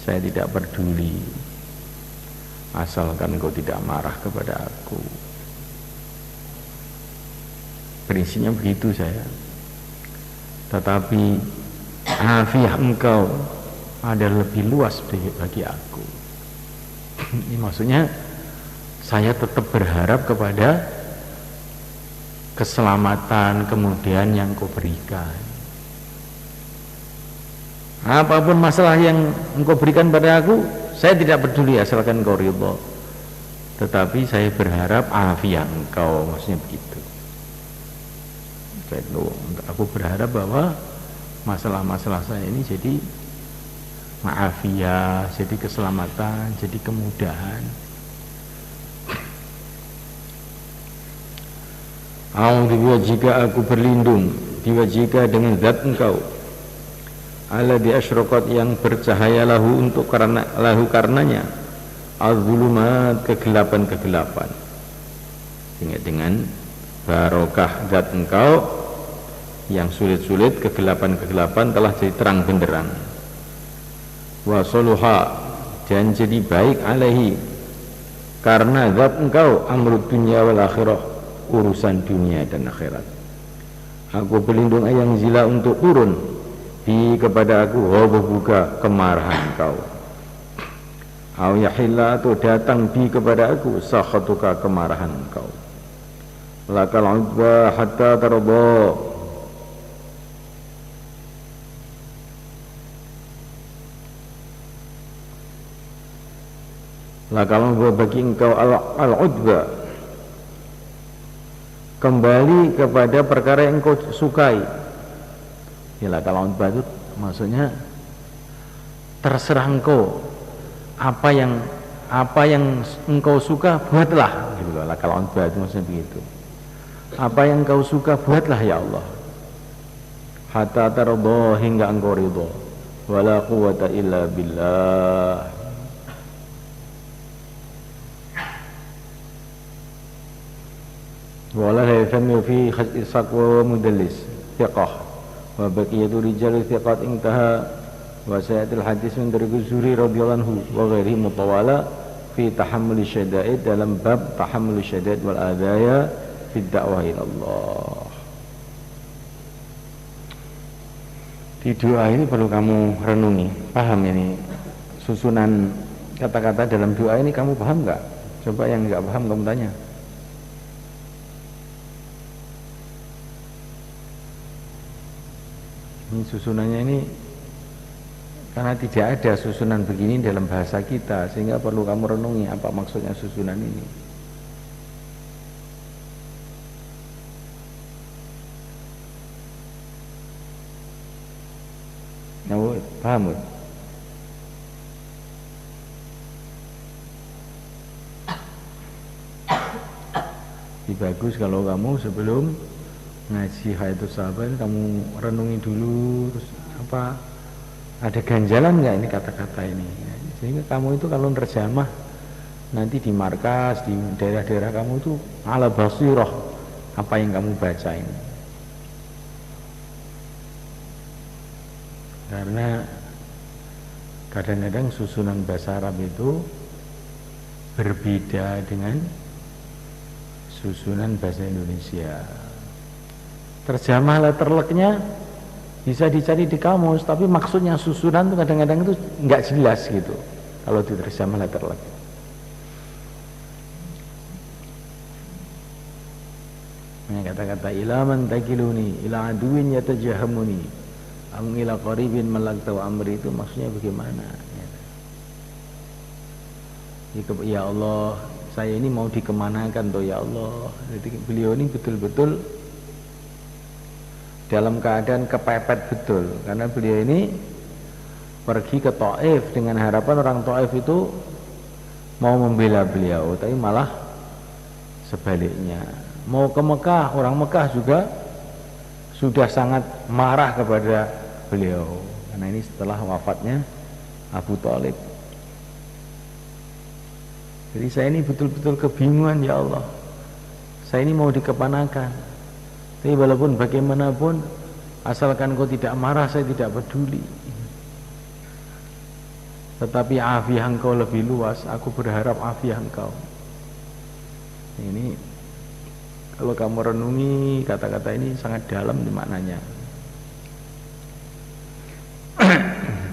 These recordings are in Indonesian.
Saya tidak peduli asalkan kau tidak marah kepada aku. Prinsipnya begitu saya. Tetapi afiah engkau ada lebih luas bagi aku. Ini maksudnya saya tetap berharap kepada keselamatan kemudian yang kau berikan. Apapun masalah yang engkau berikan pada aku, saya tidak peduli asalkan engkau ridho. Tetapi saya berharap afiah engkau, maksudnya begitu. Aku berharap bahwa masalah-masalah saya ini jadi ma'afiyah, jadi keselamatan, jadi kemudahan. A'udzu jika aku berlindung jika dengan zat engkau alladzi asyraqat yang bercahaya lahu untuk karenanya az-zulumat kegelapan-kegelapan. Ingat dengan barokah zat engkau yang sulit-sulit kegelapan-kegelapan telah jadi terang benderang. Wa soluha dan jadi baik alaihi karena zat engkau amrud dunya wal akhirah urusan dunia dan akhirat. Aku berlindung ayang zila untuk turun di kepada aku buka kemarahan kau. Au yahilla atau datang bi kepada aku sakhatuka kemarahan kau. Lakal udba hatta tarda. Lakal udba bagi engkau al-udba kembali kepada perkara yang engkau sukai. Ya kalau udba itu maksudnya terserah engkau, apa yang engkau suka buatlah gitu loh. Kalau udba itu maksudnya begitu. Apa yang engkau suka buatlah ya Allah. Hatta tarda hingga engkau ridha. Wala quwwata illa billah. Wala yafhamu fi khas'i saqwa mudallis thiqah wa baqiyatu rijal thiqat intaha wa sayatil hadis min dari Zuri radhiyallahu anhu wa ghairi mutawala fi tahammul syada'id dalam bab tahammul syada'id wal adaya fi da'wah ila Allah. Di doa ini perlu kamu renungi, paham ini susunan kata-kata dalam doa ini, kamu paham enggak? Coba yang enggak paham kamu tanya. Ini susunannya ini karena tidak ada susunan begini dalam bahasa kita, sehingga perlu kamu renungi apa maksudnya susunan ini. Nah, paham? Ini bagus kalau kamu sebelum ngaji Hayatus Sahabat kamu renungi dulu, terus apa ada ganjalan nggak ini kata-kata ini, sehingga kamu itu kalau terjemah nanti di markas di daerah-daerah kamu itu ala basirah apa yang kamu baca ini. Karena kadang-kadang susunan bahasa Arab itu berbeda dengan susunan bahasa Indonesia. Terjemah letterleknya bisa dicari di kamus, tapi maksudnya susunan itu kadang-kadang itu nggak jelas gitu kalau diterjemah letterlek. Nah, kata-kata ilaman takiluni ila aduin yatajahamuni am ila qaribin malakta amri itu maksudnya bagaimana? Ya Allah, saya ini mau dikemanakan toh ya Allah. Jadi beliau ini betul-betul dalam keadaan kepepet betul, karena beliau ini pergi ke Taif dengan harapan orang Taif itu mau membela beliau, tapi malah sebaliknya. Mau ke Mekah, orang Mekah juga sudah sangat marah kepada beliau, karena ini setelah wafatnya Abu Thalib. Jadi saya ini betul-betul kebingungan ya Allah, saya ini mau dikemanakan. Tapi walaupun bagaimanapun, asalkan kau tidak marah, saya tidak peduli. tetapi afiah engkau lebih luas. Aku berharap afiah engkau. Ini kalau kamu renungi kata-kata ini sangat dalam di maknanya.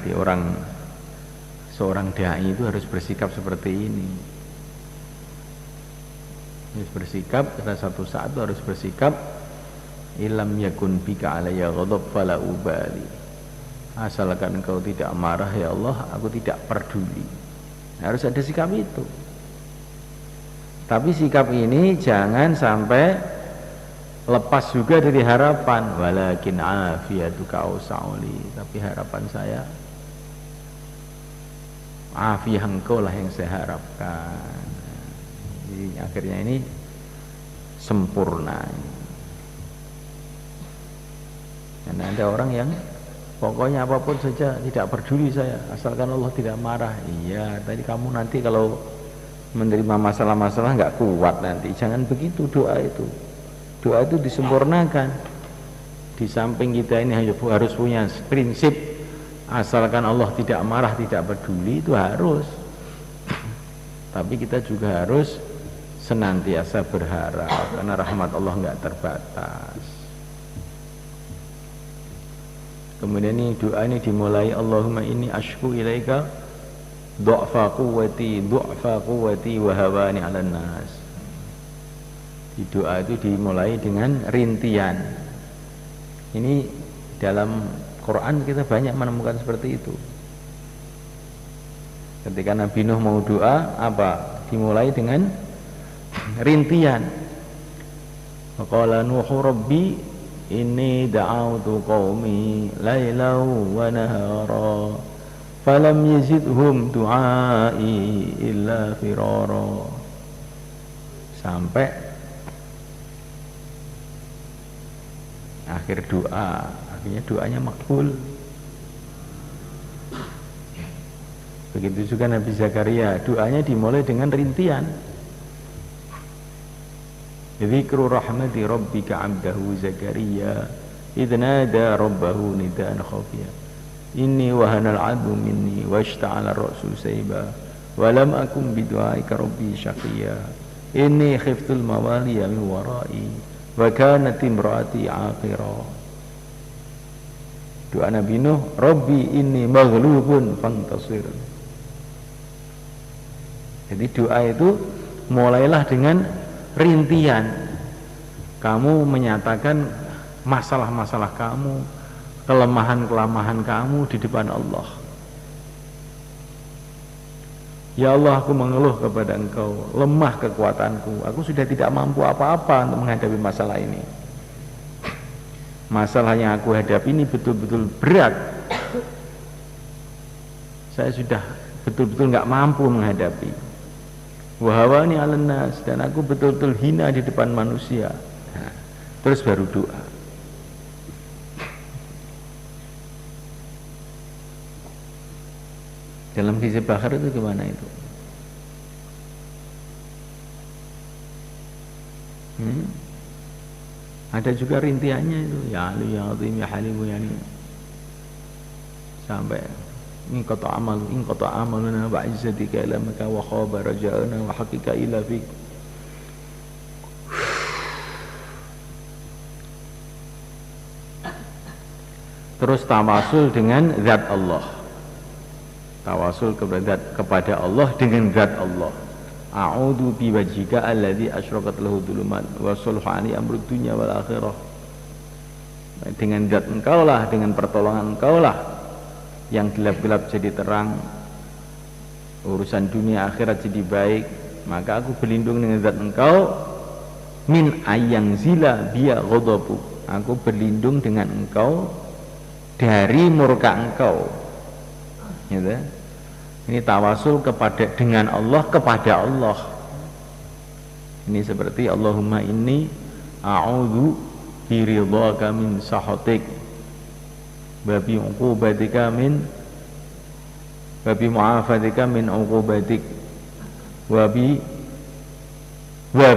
Jadi seorang dai itu harus bersikap seperti ini. Harus bersikap pada satu saat itu harus bersikap ilam yakun bika alayya ghadab fala ubali. Asalkan engkau tidak marah ya Allah, aku tidak peduli. Harus ada sikap itu. Tapi sikap ini jangan sampai lepas juga dari harapan. Walakin afiyatuka ausa'uli. Tapi harapan saya afiah engkau lah yang saya harapkan. Jadi akhirnya ini sempurna. Karena ada orang yang pokoknya apapun saja tidak peduli saya, asalkan Allah tidak marah. Iya, tadi kamu nanti kalau menerima masalah-masalah nggak kuat nanti. Jangan begitu doa itu. Doa itu disempurnakan. Di samping kita ini harus punya prinsip, asalkan Allah tidak marah, tidak peduli, itu harus. Tapi kita juga harus senantiasa berharap, karena rahmat Allah nggak terbatas. Kemudian ini doa ini dimulai Allahumma inni ashku ilaika du'fa quwwati wa hawani 'alan nas. Di doa itu dimulai dengan rintian. Ini dalam Quran kita banyak menemukan seperti itu. Ketika Nabi Nuh mau doa, apa? Dimulai dengan rintian. Qala Nuhu rabbi inni da'awtu qaumi lailan wa nahara falam yazidhum du'ai illa firara. Sampai akhir doa, akhirnya doanya makbul. Begitu juga Nabi Zakaria, doanya dimulai dengan rintian. Dzikru rahmati rabbika 'abdahu Zakaria idh nada rabbahu nidaan khafiyya inni wahanal 'adlu minni washta'ala ar-ra'su sayba wa lam akum bidu'aika rabbi syaqiyya inni khiftul mawaliya min wara'i wa kanat imraati 'aqira. Doa Nabi Nuh, Rabbi inni maghlubun fantasir. Jadi doa itu mulailah dengan rintian. Kamu menyatakan masalah-masalah kamu, kelemahan-kelemahan kamu di depan Allah. Ya Allah, aku mengeluh kepada Engkau, lemah kekuatanku, aku sudah tidak mampu apa-apa untuk menghadapi masalah ini. Masalah yang aku hadapi ini betul-betul berat. Saya sudah betul-betul nggak mampu menghadapi. Wahawani 'alan nas, dan aku betul-betul hina di depan manusia. Nah, terus baru doa. Dalam kisah Bakar itu gimana itu? Ada juga rintiannya itu, ya Ali ya Azim ya Halimu ya ini. Sampai in qata amaluna wa izzatika ila maka wa khaba raja'ana wa haqiqa ila fik. Terus tawasul dengan zat Allah. Tawasul kepada Allah dengan zat Allah. A'udzu biwajhika alladzi asyraqat lahu dhulumat wa sulhani amrud dunya wal akhirah. Dengan zat Engkau lah, dengan pertolongan Engkau lah yang gelap-gelap jadi terang, urusan dunia akhirat jadi baik. Maka aku berlindung dengan zat Engkau min ayang zila biya ghadabu. Aku berlindung dengan Engkau dari murka Engkau. Gitu. Ini tawasul dengan Allah kepada Allah. Ini seperti Allahumma inni a'udzu biridhaka min sakhatik wa bi uqubatika min wa bi mu'afatika min uqubatik wa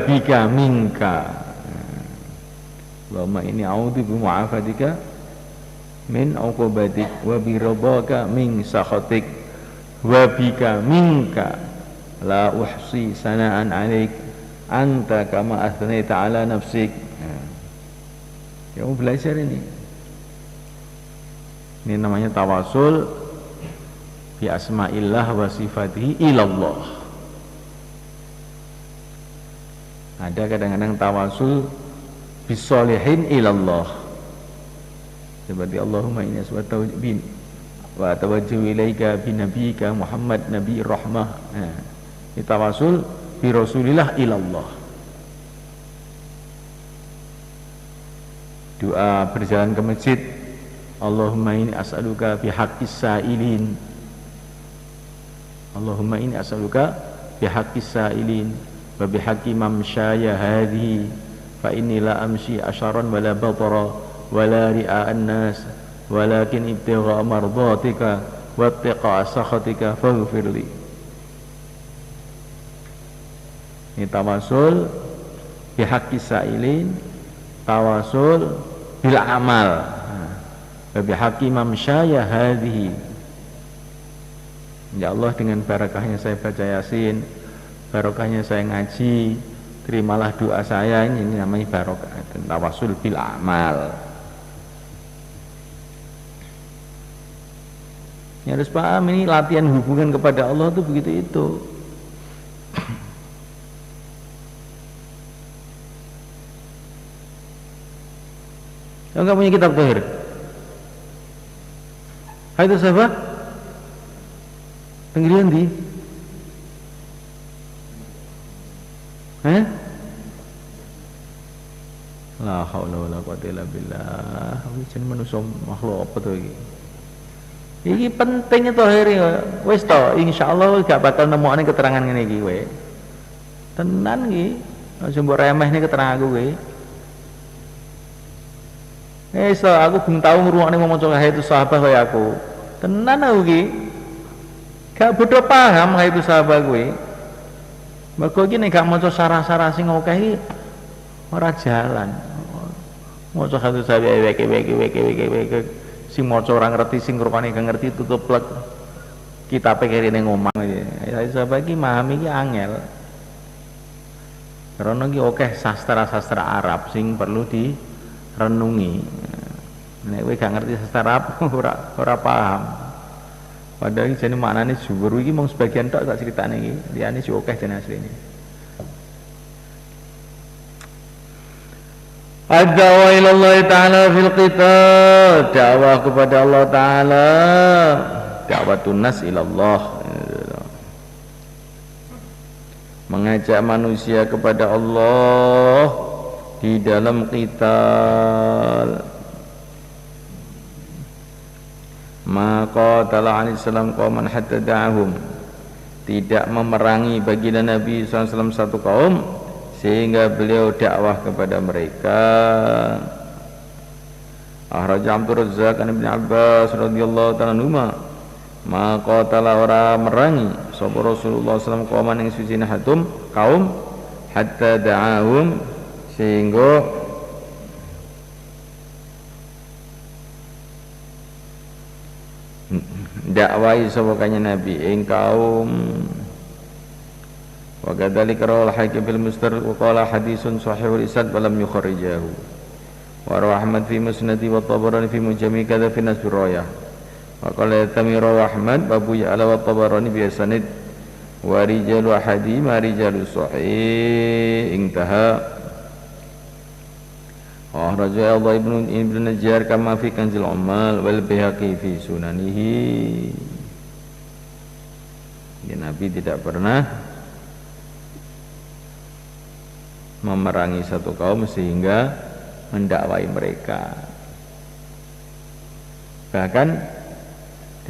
bika minka. Allahumma inni a'udzu bi mu'afatika min uqubatik wa bi ridhaka min sakhatik wa bika minka la uhsi sana'an 'alaik anta kama athnaita 'ala nafsik. Kamu belajar ini. Ini namanya tawasul bi asma'illah wa sifatihi ilallah. Ada kadang-kadang tawasul bisolihin ilallah. Seperti Allahumma inni as'aluka bin wa tawajjahu ilaika bi nabiyyika Muhammad nabi rahmah. Ini tawasul bi rasulillah ilallah. Doa berjalan ke masjid, Allahumma inni as'aluka bi haqqis sa'ilin. Allahumma inni as'aluka bi haqqis sa'ilin wa bi haqqi mamsyaya hadhihi fa inni la amshi asharan wa la batara wa la ri'a'an nas walakin ibtigha mardatika wa ittiqa sakhatika faghfirli. Ini tawasul bi haqqis sa'ilin, tawasul bil amal. Bi haqqi mamsyaya hadhihi. Ya Allah, dengan barakahnya saya baca Yasin, barakahnya saya ngaji, terimalah doa saya. Ini namanya barakah, tawasul bil amal. Ya, harus paham ini latihan hubungan kepada Allah itu begitu itu. Kalau nggak punya kitab tauhid, hai itu siapa? Tenggirian di? La haula wala quwwata illa billah. Jan manusia makhluk apa tuh iki? Iki pentingnya tauhid wis to, insyaallah gak bakal nemokne keterangan ngene iki kowe. Tenan iki, aja mbok remehne keterangan aku kowe. So aku belum tahu ngrungokne maca itu sahabat kaya aku. Tenan aku iki. Gak bodoh paham itu sahabat kowe. Mergo iki nek gak maca sarah-sarah sing akeh iki ora jalan. Maca hatu sahabat weke sing maca ora ngerti, sing ngrungokne gak ngerti tutup plek. Kitabe kene ngomong aja. Sahabat iki memahami iki angel. Karena iki akeh sastra-sastra Arab sing perlu direnungi. Nek kowe gak ngerti sastra Arab ora paham. Padahal jane maknane jubur iki mung sebagian tok tak critane iki. Liyane yo akeh jane asline. Ad-da'wa ila Allah Ta'ala fil qital, dakwah kepada Allah Ta'ala, dakwatun nas ila Allah, mengajak manusia kepada Allah di dalam qital. Maka Ta'ala alaihissalam qauman hatta da'ahum, tidak memerangi baginda Nabi SAW satu kaum sehingga beliau dakwah kepada mereka. Akhraj Abdur Razzaq an Ibnu Abbas radhiyallahu ta'ala anhuma, maka Ta'ala ora merangi sapa Rasulullah SAW qauman ing suci hatum kaum hatta da'ahum sehingga dakwai sapa kanjeng Nabi ing kaum. Wa kadzalika rawal Hakim fil Mustadrak wa qala haditsun sahihul isnad wa lam yukharrijahu. Wa rawa Ahmad fi Musnadi wa Tabarani fi Mujami kadza fi Nasbur Rayah. Wa qala Tamir wa Ahmad Abu Ya'la wa Tabarani bi sanad wa rijalu hadith ma rijalu sahih intaha. Wa raja Allah ibnu Najjar kama fi Kanzil Ummal wal Baihaqi fi Sunanihi. Ya, Nabi tidak pernah memerangi satu kaum sehingga mendakwai mereka. Bahkan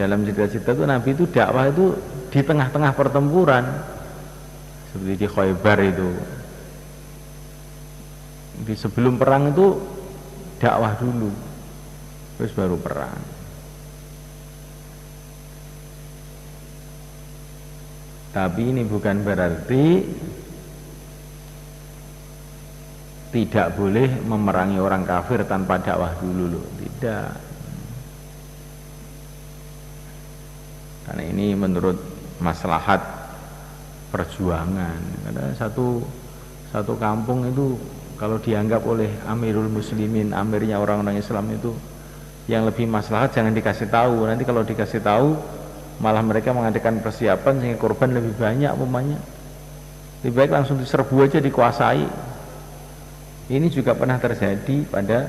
dalam cerita-cerita itu Nabi itu dakwah itu di tengah-tengah pertempuran, seperti di Khaybar itu. Di sebelum perang itu dakwah dulu, terus baru perang. Tapi ini bukan berarti tidak boleh memerangi orang kafir tanpa dakwah dulu loh, tidak. Karena ini menurut maslahat perjuangan. Karena satu kampung itu kalau dianggap oleh Amirul Muslimin, amirnya orang-orang Islam itu yang lebih maslahat jangan dikasih tahu. Nanti kalau dikasih tahu malah mereka mengadakan persiapan sehingga korban lebih banyak umpamanya. Lebih baik langsung diserbu aja, dikuasai. Ini juga pernah terjadi pada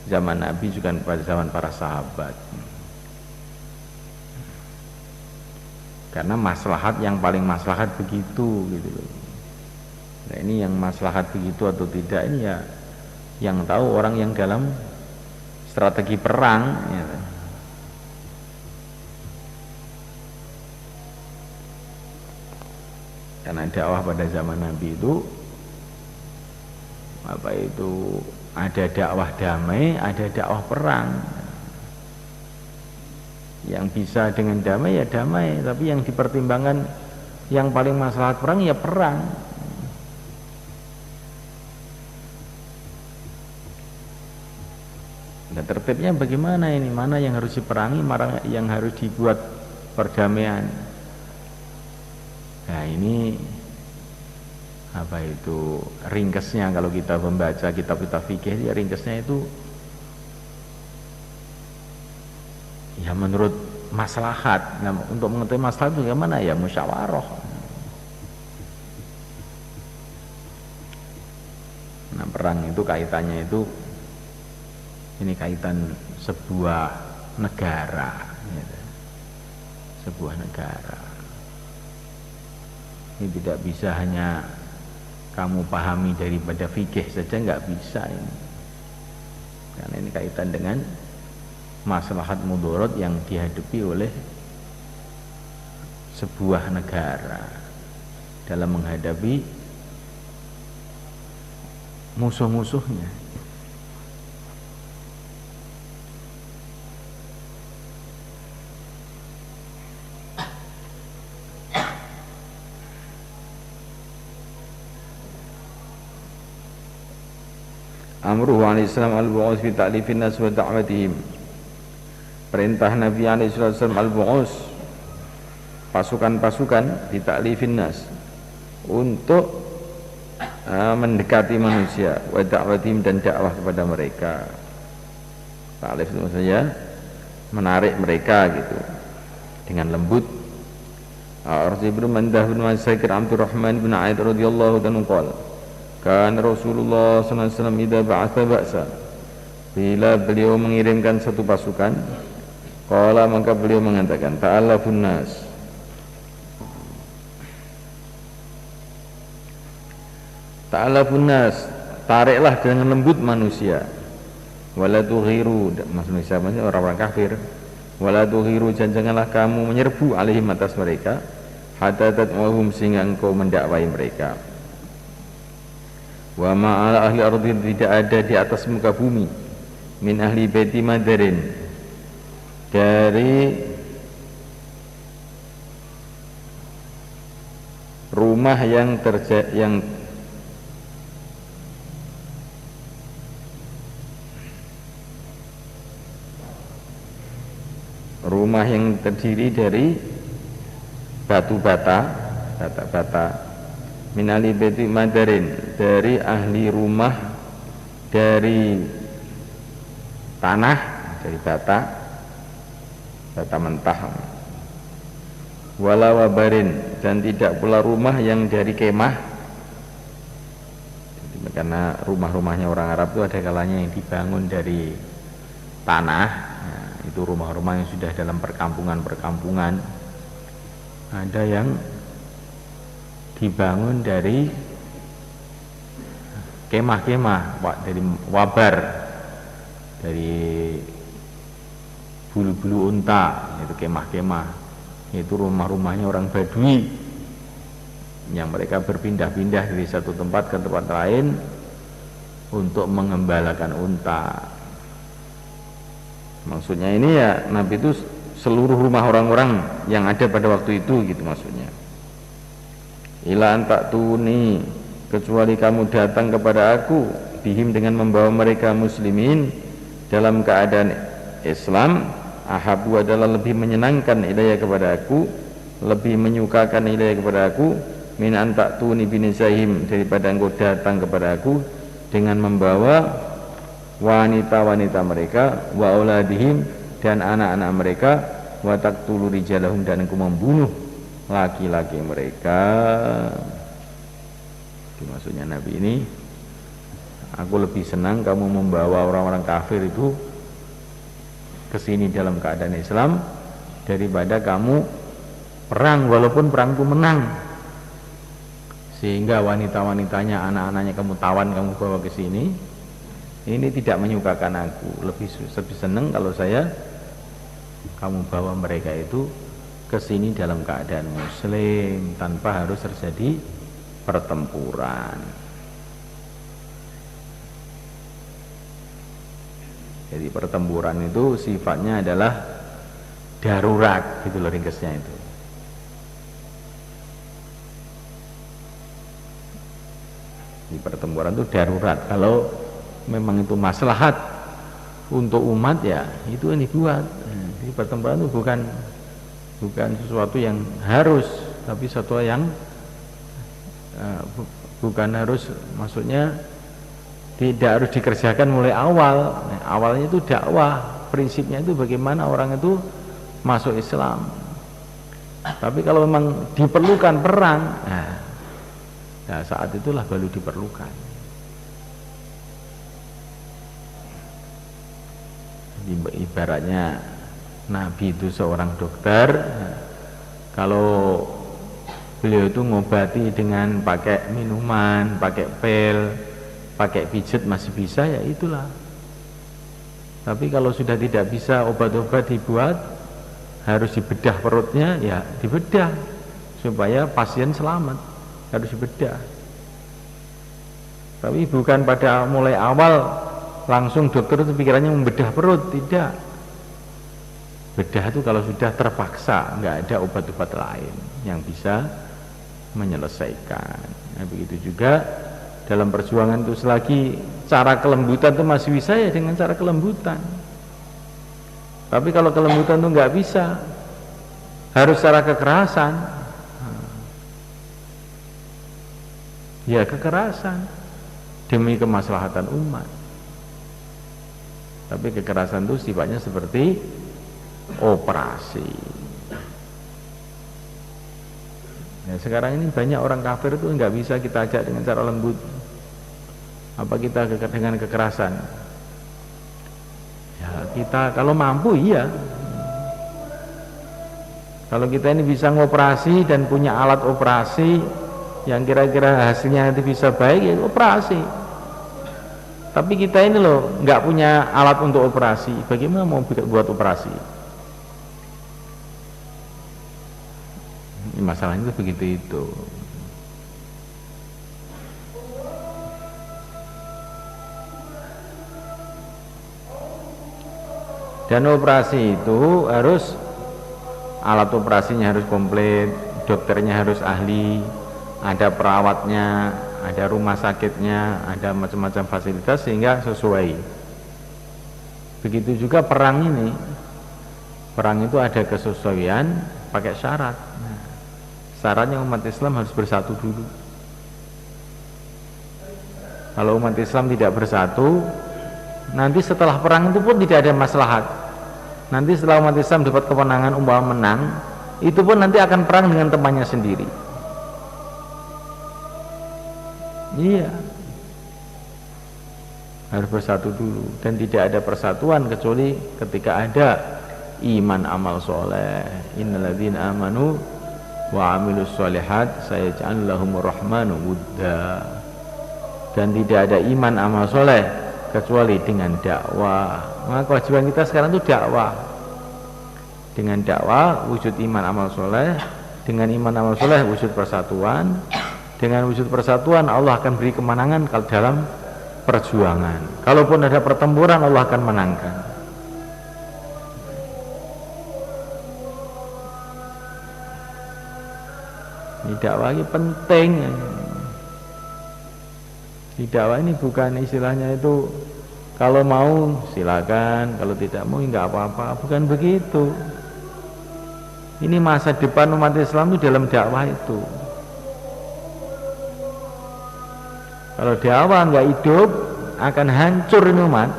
zaman Nabi, juga pada zaman para sahabat. Karena maslahat yang paling maslahat begitu gitu loh. Nah, ini yang maslahat begitu atau tidak ini ya yang tahu orang yang dalam strategi perang ya. Karena dakwah pada zaman Nabi itu ada dakwah damai, ada dakwah perang. Yang bisa dengan damai ya damai, tapi yang dipertimbangkan yang paling maslahat perang ya perang. Nah, tertibnya bagaimana ini? Mana yang harus diperangi, mana yang harus dibuat perdamaian? Nah, ini ringkesnya kalau kita membaca kitab-kitab fikih ya ringkesnya itu ya menurut maslahat. Nah, untuk mengetahui maslahat bagaimana ya musyawarah. Nah, perang itu kaitannya itu ini kaitan sebuah negara gitu. Sebuah negara ini tidak bisa hanya kamu pahami daripada fikih saja, nggak bisa ini, karena ini kaitan dengan maslahat mudarat yang dihadapi oleh sebuah negara dalam menghadapi musuh-musuhnya. Amruhu alaihi salam al-bu'us fi ta'lifin nas wa da'watihim. Perintah Nabi alaihi salam al-bu'us, pasukan-pasukan di ta'lifin nas, untuk mendekati manusia, wa da'watihim, dan dakwah kepada mereka. Ta'lif itu maksudnya menarik mereka gitu dengan lembut. Arsi bin Mandah bin Masakir Abdurrahman bin Aid radhiyallahu anhu qala kan Rasulullah SAW idza ba'atha ba'sa, bila beliau mengirimkan satu pasukan, qala maka beliau mengatakan ta'allafun nas, ta'allafun nas, tariklah dengan lembut manusia, wala tughiru, maksudnya orang-orang kafir, wala tughiru, janganlah kamu menyerbu alaihim atas mereka, hatta tatma'hum, sehingga engkau mendakwai mereka. Wa ma'ala ahli ardi, tidak ada di atas muka bumi, min ahli baiti madarin, dari rumah yang terdiri dari batu bata, min ahli baiti madarin, dari ahli rumah dari tanah, dari bata mentah, wala wabarin, dan tidak pula rumah yang dari kemah. Karena rumah-rumahnya orang Arab itu ada kalanya yang dibangun dari tanah, nah, itu rumah-rumah yang sudah dalam perkampungan, ada yang dibangun dari kemah-kemah, dari wabar, dari bulu-bulu unta, itu kemah-kemah. Itu rumah-rumahnya orang Badui yang mereka berpindah-pindah dari satu tempat ke tempat lain untuk mengembalakan unta. Maksudnya ini ya Nabi itu seluruh rumah orang-orang yang ada pada waktu itu gitu maksudnya. Ila antatuni, kecuali kamu datang kepada aku, bihim, dengan membawa mereka muslimin dalam keadaan Islam, ahabu adalah lebih menyenangkan ilayya kepada aku, lebih menyukakan ilayya kepada aku min anta'tuni binisahim, daripada engkau datang kepada aku dengan membawa wanita-wanita mereka, wa auladihim, dan anak-anak mereka, wa taqtulu rijalahum, dan engkau membunuh laki-laki mereka. Itu maksudnya Nabi ini, aku lebih senang kamu membawa orang-orang kafir itu ke sini dalam keadaan Islam daripada kamu perang, walaupun perang itu menang, sehingga wanita-wanitanya, anak-anaknya kamu tawan, kamu bawa ke sini. Ini tidak menyukakan aku, lebih senang kalau kamu bawa mereka itu ke sini dalam keadaan muslim tanpa harus terjadi pertempuran. Jadi pertempuran itu sifatnya adalah darurat, gitu loh ringkasnya itu. Di pertempuran itu darurat. Kalau memang itu maslahat untuk umat, ya itu yang dibuat. Jadi pertempuran itu bukan sesuatu yang harus, tapi sesuatu yang bukan harus, maksudnya tidak harus dikerjakan mulai awal. Awalnya itu dakwah, prinsipnya itu bagaimana orang itu masuk Islam. Tapi kalau memang diperlukan perang, nah saat itulah baru diperlukan. Ibaratnya Nabi itu seorang dokter, kalau beliau itu ngobati dengan pakai minuman, pakai pil, pakai pijet masih bisa, ya itulah. Tapi kalau sudah tidak bisa, obat-obat dibuat, harus dibedah perutnya, ya dibedah supaya pasien selamat, harus dibedah. Tapi bukan pada mulai awal langsung dokter itu pikirannya membedah perut, tidak. Bedah itu kalau sudah terpaksa, nggak ada obat-obat lain yang bisa menyelesaikan. Nah, begitu juga dalam perjuangan itu, selagi cara kelembutan itu masih bisa, ya dengan cara kelembutan. Tapi kalau kelembutan itu nggak bisa, harus cara kekerasan, ya kekerasan demi kemaslahatan umat. Tapi kekerasan itu sifatnya seperti operasi. Nah, sekarang ini banyak orang kafir itu nggak bisa kita ajak dengan cara lembut. Apa kita dengan kekerasan? Ya kita kalau mampu, iya. Kalau kita ini bisa ngoperasi dan punya alat operasi yang kira-kira hasilnya nanti bisa baik, ya operasi. Tapi kita ini loh nggak punya alat untuk operasi, bagaimana mau buat operasi? Masalahnya itu begitu itu. Dan operasi itu harus, alat operasinya harus komplit, dokternya harus ahli, ada perawatnya, ada rumah sakitnya, ada macam-macam fasilitas sehingga sesuai. Begitu juga perang ini. Perang itu ada kesesuaian, pakai syarat. Syaratnya umat Islam harus bersatu dulu. Kalau umat Islam tidak bersatu, nanti setelah perang itu pun tidak ada maslahat. Nanti setelah umat Islam dapat kemenangan, umpama menang, itu pun nanti akan perang dengan temannya sendiri. Iya, harus bersatu dulu. Dan tidak ada persatuan kecuali ketika ada iman amal soleh. Innalladzina amanu wa amilus solihat sayaj'al lahumur rahmanu wudda. Dan tidak ada iman amal soleh kecuali dengan dakwah. Maka kewajiban kita sekarang itu dakwah. Dengan dakwah wujud iman amal soleh, dengan iman amal soleh wujud persatuan. Dengan wujud persatuan Allah akan beri kemenangan kalau dalam perjuangan. Kalaupun ada pertempuran, Allah akan menangkan. Ini dakwah ini penting. Di dakwah ini bukan istilahnya itu Kalau mau silakan, kalau tidak mau nggak apa-apa. Bukan begitu. Ini masa depan umat Islam itu dalam dakwah itu. Kalau dakwah nggak hidup, akan hancur ini umat.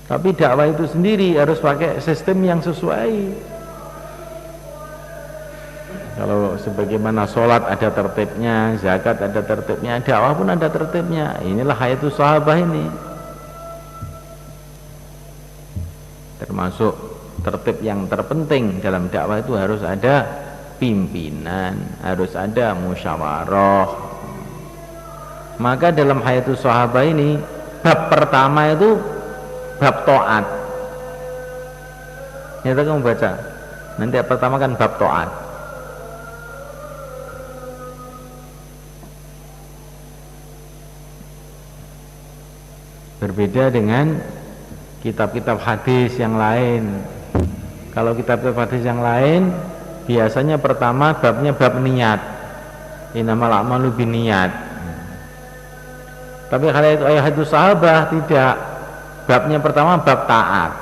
Tapi dakwah itu sendiri harus pakai sistem yang sesuai. Kalau sebagaimana sholat ada tertibnya, zakat ada tertibnya, dakwah pun ada tertibnya. Inilah hayatus sahabah ini. Termasuk tertib yang terpenting dalam dakwah itu harus ada pimpinan, harus ada musyawarah. Maka dalam hayatus sahabah ini bab pertama itu bab taat. Kita kamu baca. Nanti pertama kan bab taat. Berbeda dengan kitab-kitab hadis yang lain. Kalau kitab-kitab hadis yang lain biasanya pertama babnya bab niat. Innamal a'malu binniyat. Tapi kalau itu hayatus sahabah tidak. Babnya pertama bab taat.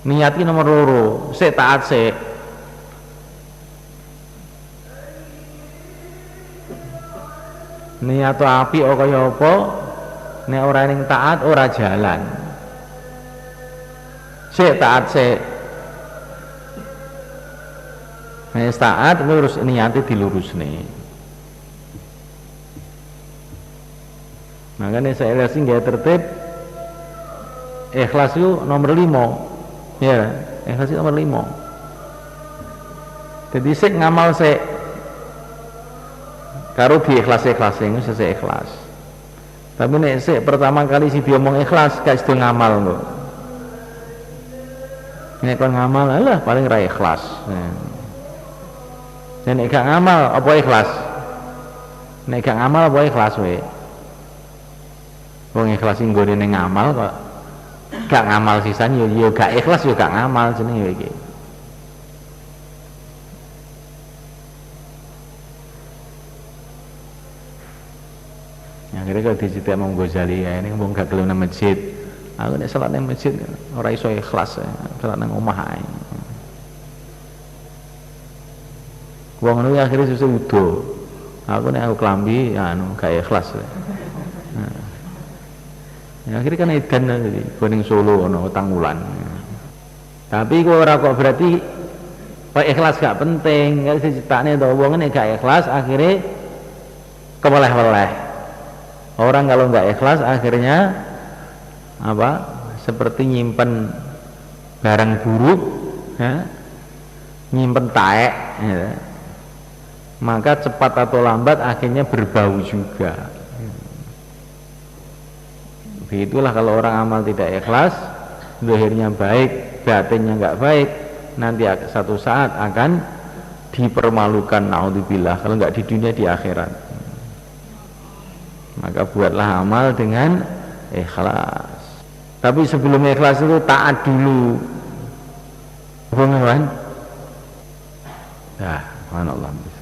Niat ini nomor loro, sik taat sik. Niat api kaya apa? Nek ora ning taat ora jalan. Sik taat sik. Nek taat lurus niate dilurusne. Makanya saya lihat nggak tertib. Ikhlas itu nomor 5. Ya, ikhlas itu nomor 5. Jadi sik ngamal sik. Karo diikhlas-ikhlas itu sesek ikhlas. Tapi nek sik pertama kali si diomong ikhlas gak sido ngamal lho. Nek kon ngamal alah paling ra ikhlas. Nek gak ngamal apa ikhlas? Nek gak ngamal apa ikhlas we? Wong ikhlas sing nggone ning ngamal kok gak ngamal sisan yo gak ikhlas yo gak ngamal jenenge iki. Akhirnya kalau dicerita Imam Ghazali ya ini ngomong gak gelem nang masjid. Aku nek salat nang masjid ora iso ikhlas, salat nang omah ae. Wong ngono akhirnya susah udo. Aku nek aku klambi anu gak ikhlas. Ya, akhirnya kan edan tadi, kuning Solo ono utang wulan. Tapi kok ora kok berarti kok ikhlas gak penting. Kalau diceritane to wong nek gak ikhlas akhirnya keweleh-weleh. Orang kalau nggak ikhlas akhirnya apa? Seperti nyimpen barang buruk, ya, nyimpen taek, ya. Maka cepat atau lambat akhirnya berbau juga. Begitulah kalau orang amal tidak ikhlas, zahirnya baik, batinnya nggak baik, nanti satu saat akan dipermalukan. Naudzubillah, kalau nggak di dunia di akhirat. Maka buatlah amal dengan ikhlas. Tapi sebelum ikhlas itu taat dulu. Bukan? Nah, subhanallah.